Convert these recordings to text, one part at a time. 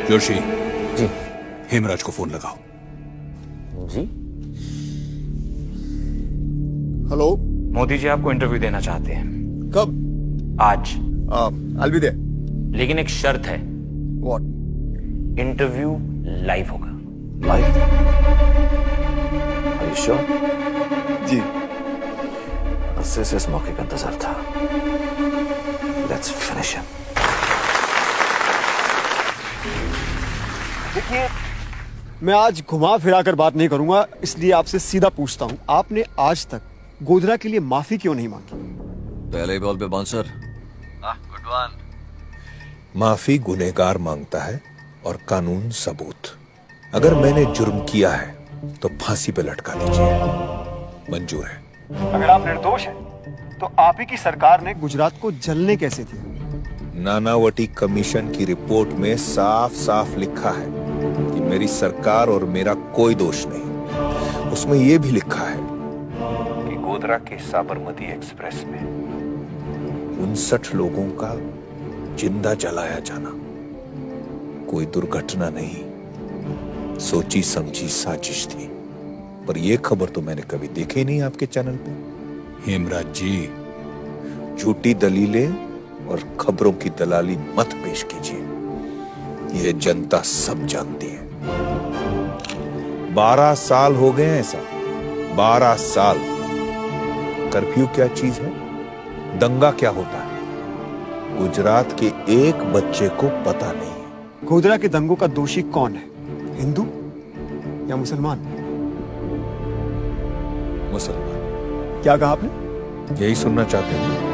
जोशी जी। हेमराज को फोन लगाओ। जी। हेलो। मोदी जी आपको इंटरव्यू देना चाहते हैं। कब? आज। I'll be there. लेकिन एक शर्त है, What? इंटरव्यू लाइव होगा। लाइव? Are you sure? जी। मुझसे इस मौके का इंतजार था। Let's finish him. देखिए, मैं आज घुमा फिरा कर बात नहीं करूंगा, इसलिए आपसे सीधा पूछता हूं, आपने आज तक गोधरा के लिए माफी क्यों नहीं मांगी? पहले बॉल पे बाउंसर। Good one. माफी गुनहगार मांगता है और कानून सबूत। अगर मैंने जुर्म किया है तो फांसी पे लटका दीजिए, मंजूर है। अगर आप निर्दोष हैं, तो आप ही की सरकार ने गुजरात को जलने कैसे दिया? नानावटी कमीशन की रिपोर्ट में साफ साफ लिखा है कि मेरी सरकार और मेरा कोई दोष नहीं। उसमें यह भी लिखा है कि गोधरा के साबरमती एक्सप्रेस में 59 लोगों का जिंदा जलाया जाना कोई दुर्घटना नहीं, सोची समझी साजिश थी। पर यह खबर तो मैंने कभी देखी नहीं आपके चैनल पे। हेमराज जी, झूठी दलीलें और खबरों की दलाली मत पेश कीजिए, यह जनता सब जानती है। 12 साल हो गए ऐसा, 12 साल। कर्फ्यू क्या चीज है, दंगा क्या होता है, गुजरात के एक बच्चे को पता नहीं है। गोधरा के दंगों का दोषी कौन है, हिंदू या मुसलमान? मुसलमान। क्या कहा आपने? यही सुनना चाहते हैं?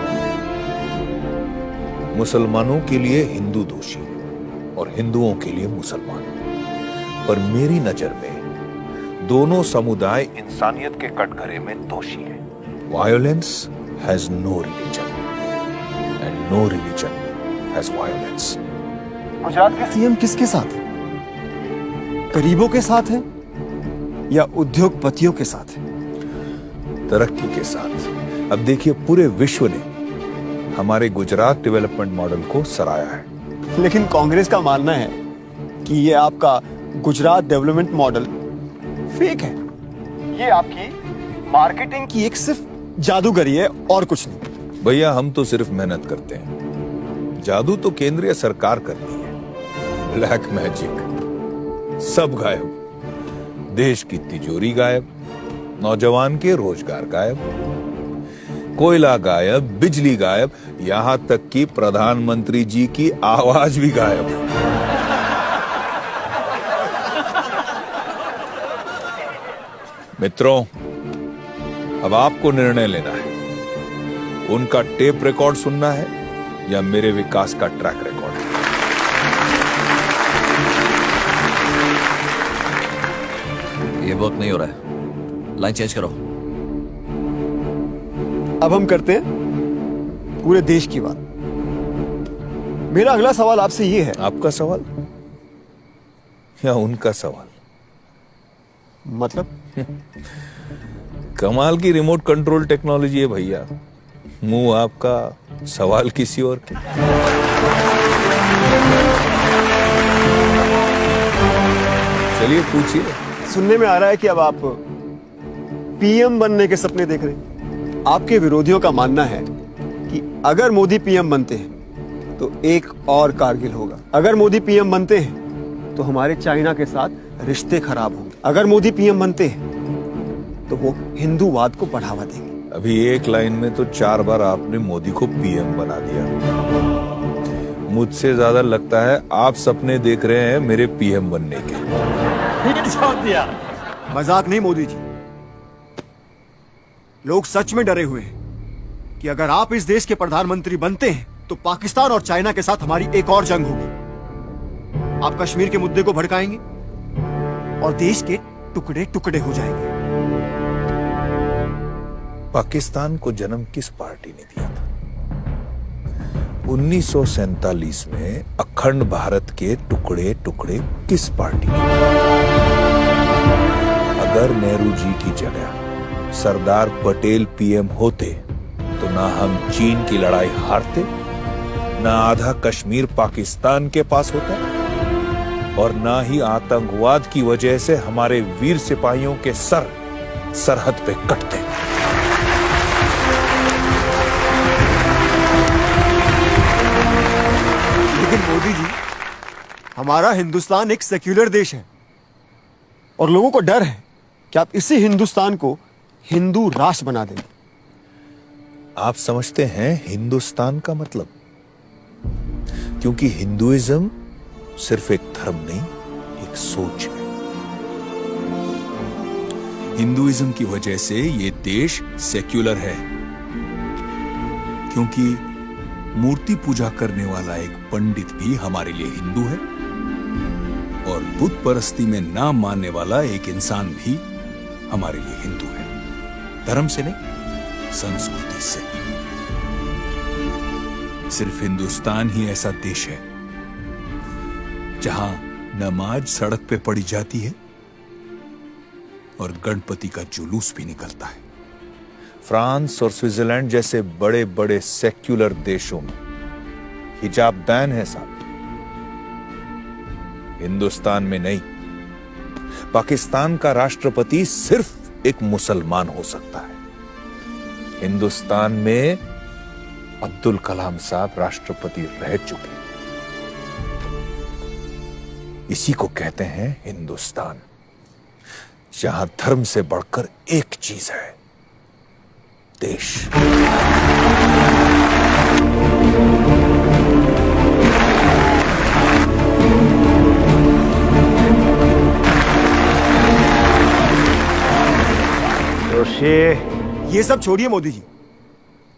मुसलमानों के लिए हिंदू दोषी और हिंदुओं के लिए मुसलमान। पर मेरी नजर में दोनों समुदाय इंसानियत के कटघरे में दोषी हैं। Violence has no religion and no religion has violence. Gujarat के सीएम किसके साथ है? गरीबों के साथ है या उद्योगपतियों के साथ है? तरक्की के साथ। अब देखिए, पूरे विश्व ने हमारे गुजरात डेवलपमेंट मॉडल को सराहा है। लेकिन कांग्रेस का मानना है कि ये आपका गुजरात डेवलपमेंट मॉडल फेक है, ये आपकी मार्केटिंग की एक सिर्फ जादूगरी है और कुछ नहीं। भैया, हम तो सिर्फ मेहनत करते हैं, जादू तो केंद्रीय सरकार करती है। ब्लैक मैजिक, सब गायब, देश की तिजोरी गायब, नौजवान के रोजगार गायब, कोयला गायब, बिजली गायब, यहां तक कि प्रधानमंत्री जी की आवाज भी गायब। मित्रों, अब आपको निर्णय लेना है, उनका टेप रिकॉर्ड सुनना है या मेरे विकास का ट्रैक रिकॉर्ड। ये वर्क नहीं हो रहा है, लाइन चेंज करो। अब हम करते हैं पूरे देश की बात। मेरा अगला सवाल आपसे ये है। आपका सवाल या उनका सवाल? मतलब? कमाल की रिमोट कंट्रोल टेक्नोलॉजी है भैया, मुंह आपका, सवाल किसी और के। चलिए पूछिए। सुनने में आ रहा है कि अब आप पीएम बनने के सपने देख रहे हैं। आपके विरोधियों का मानना है कि अगर मोदी पीएम बनते हैं तो एक और कारगिल होगा। अगर मोदी पीएम बनते हैं तो हमारे चाइना के साथ रिश्ते खराब होंगे। अगर मोदी पीएम बनते हैं तो वो हिंदूवाद को बढ़ावा देंगे। अभी एक लाइन में तो 4 बार आपने मोदी को पीएम बना दिया। मुझसे ज्यादा लगता है आप सपने देख रहे हैं मेरे पीएम बनने के। मजाक नहीं मोदी जी, लोग सच में डरे हुए हैं कि अगर आप इस देश के प्रधानमंत्री बनते हैं तो पाकिस्तान और चाइना के साथ हमारी एक और जंग होगी। आप कश्मीर के मुद्दे को भड़काएंगे और देश के टुकड़े टुकड़े हो जाएंगे। पाकिस्तान को जन्म किस पार्टी ने दिया था? 1947 में अखंड भारत के टुकड़े टुकड़े किस पार्टी ने? अगर नेहरू जी की जगह सरदार पटेल पीएम होते तो ना हम चीन की लड़ाई हारते, ना आधा कश्मीर पाकिस्तान के पास होता, और ना ही आतंकवाद की वजह से हमारे वीर सिपाहियों के सर सरहद पे कटते। लेकिन मोदी जी, हमारा हिंदुस्तान एक सेक्युलर देश है और लोगों को डर है कि आप इसी हिंदुस्तान को हिंदू राष्ट्र बना देंगे। आप समझते हैं हिंदुस्तान का मतलब? क्योंकि हिंदुइज्म सिर्फ एक धर्म नहीं, एक सोच है। हिंदुइज्म की वजह से ये देश सेक्युलर है, क्योंकि मूर्ति पूजा करने वाला एक पंडित भी हमारे लिए हिंदू है और बुत परस्ती में ना मानने वाला एक इंसान भी हमारे लिए हिंदू है। धर्म से नहीं, संस्कृति से। सिर्फ हिंदुस्तान ही ऐसा देश है जहां नमाज सड़क पे पढ़ी जाती है और गणपति का जुलूस भी निकलता है। फ्रांस और स्विट्जरलैंड जैसे बड़े बड़े सेक्युलर देशों में हिजाब बैन है साहब, हिंदुस्तान में नहीं। पाकिस्तान का राष्ट्रपति सिर्फ एक मुसलमान हो सकता है। हिंदुस्तान में अब्दुल कलाम साहब राष्ट्रपति रह चुके। इसी को कहते हैं हिंदुस्तान, जहां धर्म से बढ़कर एक चीज है, देश। ये सब छोड़िए मोदी जी,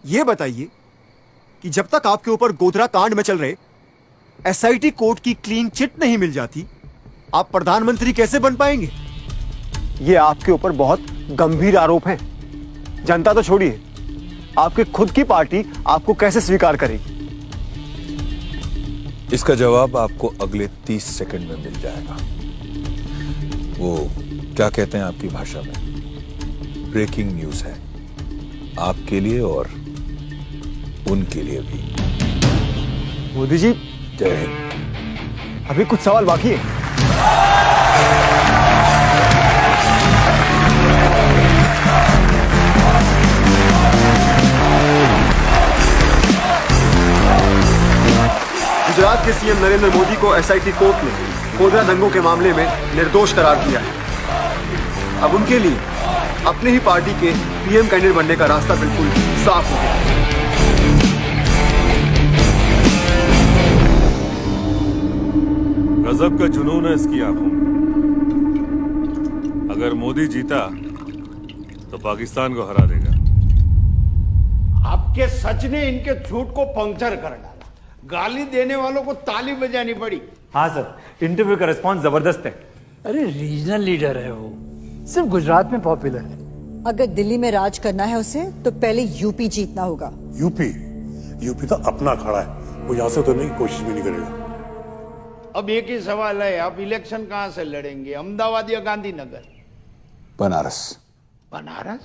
ये बताइए कि जब तक आपके ऊपर गोधरा कांड में चल रहे एसआईटी कोर्ट की क्लीन चिट नहीं मिल जाती, आप प्रधानमंत्री कैसे बन पाएंगे? ये आपके ऊपर बहुत गंभीर आरोप हैं। जनता तो छोड़िए, आपकी खुद की पार्टी आपको कैसे स्वीकार करेगी? इसका जवाब आपको अगले 30 सेकंड में मिल जाएगा। वो क्या कहते हैं आपकी भाषा में, ब्रेकिंग न्यूज है, आपके लिए और उनके लिए भी। मोदी जी, जय हिंद। अभी कुछ सवाल बाकी है। गुजरात के सीएम नरेंद्र मोदी को एसआईटी कोर्ट ने गोधरा दंगों के मामले में निर्दोष करार दिया है। अब उनके लिए अपनी ही पार्टी के पीएम कैंडिडेट बनने का रास्ता बिल्कुल साफ हो गया। गजब का जुनून है इसकी आंखों में। अगर मोदी जीता तो पाकिस्तान को हरा देगा। आपके सच ने इनके झूठ को पंक्चर कर डाला। गाली देने वालों को ताली बजानी पड़ी। हाँ सर, इंटरव्यू का रिस्पॉन्स जबरदस्त है। अरे रीजनल लीडर है वो, सिर्फ गुजरात में पॉपुलर है। अगर दिल्ली में राज करना है उसे तो पहले यूपी जीतना होगा। यूपी तो अपना खड़ा है, वो यहाँ से तो नहीं, कोशिश भी नहीं करेगा। अब एक ही सवाल है, आप इलेक्शन कहां से लड़ेंगे, अहमदाबाद या गांधीनगर? बनारस। बनारस?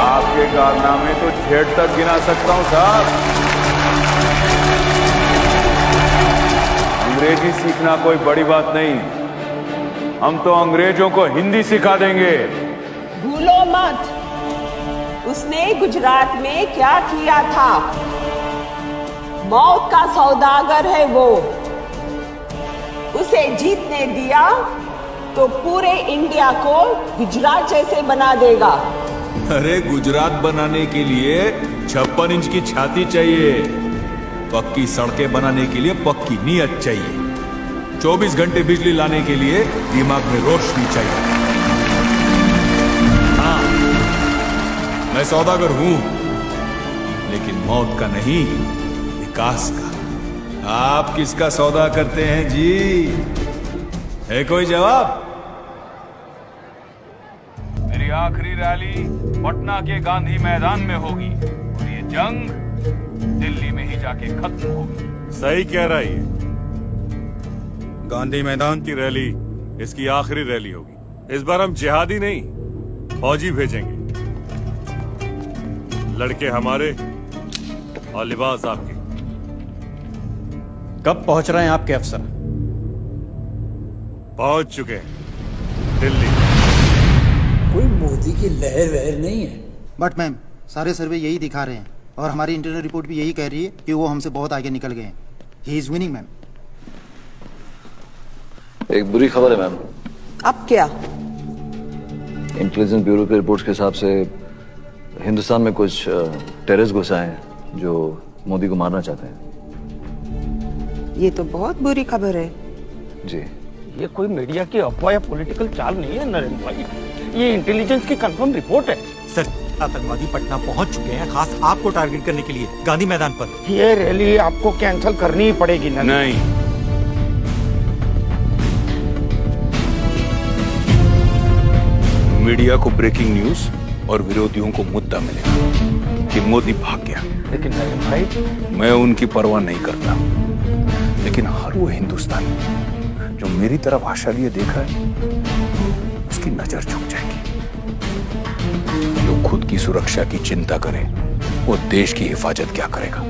आपके कारनामे तो छेड़ तक गिना सकता हूं साहब। अंग्रेजी सीखना कोई बड़ी बात नहीं, हम तो अंग्रेजों को हिंदी सिखा देंगे। भूलो मत, उसने गुजरात में क्या किया था। मौत का सौदागर है वो। उसे जीतने दिया तो पूरे इंडिया को गुजरात जैसे बना देगा। अरे गुजरात बनाने के लिए 56 इंच की छाती चाहिए, पक्की सड़कें बनाने के लिए पक्की नीयत चाहिए, 24 घंटे बिजली लाने के लिए दिमाग में रोशनी चाहिए। हाँ, मैं सौदागर हूं, लेकिन मौत का नहीं, विकास का। आप किसका सौदा करते हैं जी? है कोई जवाब? मेरी आखिरी रैली पटना के गांधी मैदान में होगी और ये जंग दिल्ली में ही जाके खत्म होगी। सही कह रहा है। गांधी मैदान की रैली इसकी आखिरी रैली होगी। इस बार हम जिहादी नहीं, फौजी भेजेंगे। लड़के हमारे, और लिबास आपकी। कब पहुंच रहे हैं आपके अफसर? पहुंच चुके हैं दिल्ली। कोई मोदी की लहर वहर नहीं है। बट मैम, सारे सर्वे यही दिखा रहे हैं और हमारी इंटरनल रिपोर्ट भी यही कह रही है कि वो हमसे बहुत आगे निकल गए हैं। He is winning ma'am. एक बुरी खबर है मैम। अब क्या? इंटेलिजेंस ब्यूरो के रिपोर्ट्स के हिसाब से हिंदुस्तान में कुछ टेररिस्ट घुस आए हैं जो मोदी को मारना चाहते हैं। ये तो बहुत बुरी खबर है। जी। ये कोई मीडिया की अफवाह या पॉलिटिकल चाल नहीं है नरेंद्र भाई, ये इंटेलिजेंस की कंफर्म रिपोर्ट है। सर, आतंकवादी पटना पहुंच चुके हैं, खास आपको टारगेट करने के लिए गांधी मैदान पर। ये रैली आपको कैंसिल करनी ही पड़ेगी ना? नहीं, मीडिया को ब्रेकिंग न्यूज और विरोधियों को मुद्दा मिलेगा कि मोदी भाग गया। लेकिन नरेंद्र भाई, मैं उनकी परवाह नहीं करता, लेकिन हर वो हिंदुस्तानी जो मेरी तरफ आशा लिए देख रहा है उसकी नजर झुक जाएगी। जो खुद की सुरक्षा की चिंता करे वो देश की हिफाजत क्या करेगा?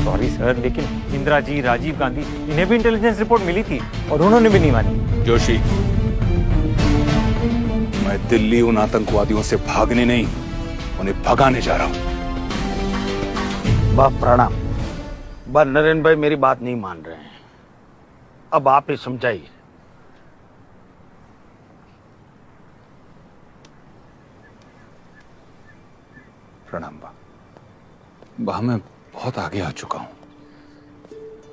सॉरी सर, लेकिन इंदिरा जी, राजीव गांधी, इन्हें भी इंटेलिजेंस रिपोर्ट मिली थी और उन्होंने भी नहीं मानी। जोशी, मैं दिल्ली उन आतंकवादियों से भागने नहीं, उन्हें भगाने जा रहा हूं। बाप प्रणाम। बस नरेंद्र भाई मेरी बात नहीं मान रहे हैं, अब आप ही समझाइए। प्रणाम बा, मैं बहुत आगे आ चुका हूं,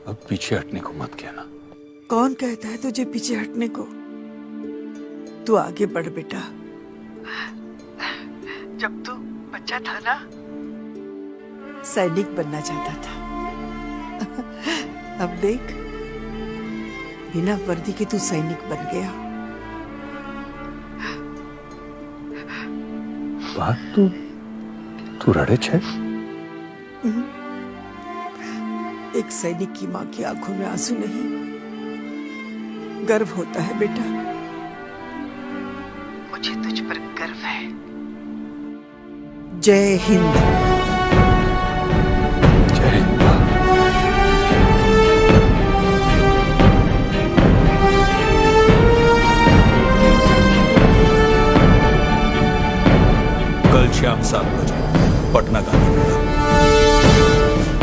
अब पीछे हटने को मत कहना। कौन कहता है तुझे पीछे हटने को? तू आगे बढ़ बेटा। जब तू बच्चा था ना, सैनिक बनना चाहता था। अब देख, बिना वर्दी के तू सैनिक बन गया। बात तू रड़े छे? एक सैनिक की माँ की आंखों में आंसू नहीं, गर्व होता है बेटा। मुझे तुझ पर गर्व है। जय हिंद। जय हिंद। कल शाम 7 बजे पटना गांधी मैदान।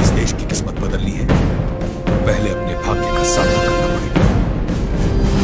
इस देश की किस्मत बदलनी है, पहले अपने भाग्य का साथ